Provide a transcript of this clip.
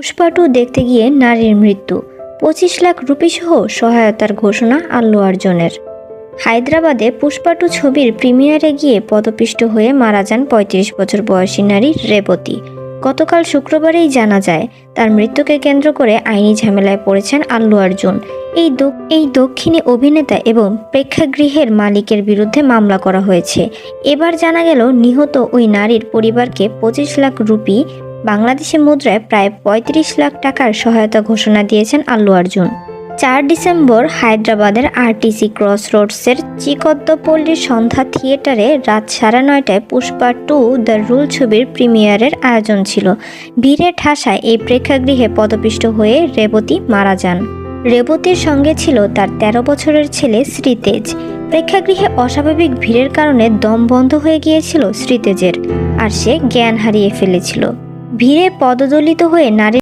পুষ্পা 2 দেখতে গিয়ে নারীর মৃত্যু, 25 লাখ রুপি সহ সহায়তার ঘোষণা আল্লু অর্জুনের। হায়দ্রাবাদে পুষ্পা 2 ছবির প্রিমিয়ারে গিয়ে পদপিষ্ট হয়ে মারা যান 35 বছর বয়সী নারী রেবতী। গতকাল শুক্রবারেই জানা যায়, তার মৃত্যুকে কেন্দ্র করে আইনি ঝামেলায় পড়েছেন আল্লু অর্জুন। এই দক্ষিণী অভিনেতা এবং প্রেক্ষাগৃহের মালিকের বিরুদ্ধে মামলা করা হয়েছে। এবার জানা গেল, নিহত ওই নারীর পরিবারকে 25 লাখ রুপি, বাংলাদেশি মুদ্রায় প্রায় 35 লাখ টাকার সহায়তা ঘোষণা দিয়েছেন আল্লু অর্জুন। 4 ডিসেম্বর হায়দ্রাবাদের আরটিসি ক্রস রোডসের চিকদ্দপল্লির সন্ধ্যা থিয়েটারে রাত 9:30টায় পুষ্পা 2 দ্য রুল ছবির প্রিমিয়ারের আয়োজন ছিল। ভিড়ে ঠাসায় এই প্রেক্ষাগৃহে পদপিষ্ট হয়ে রেবতী মারা যান। রেবতীর সঙ্গে ছিল তার 13 বছরের ছেলে শ্রীতেজ। প্রেক্ষাগৃহে অস্বাভাবিক ভিড়ের কারণে দম বন্ধ হয়ে গিয়েছিল শ্রীতেজের, আর সে জ্ঞান হারিয়ে ফেলেছিল। ভিড়ে পদদলিত হয়ে নারী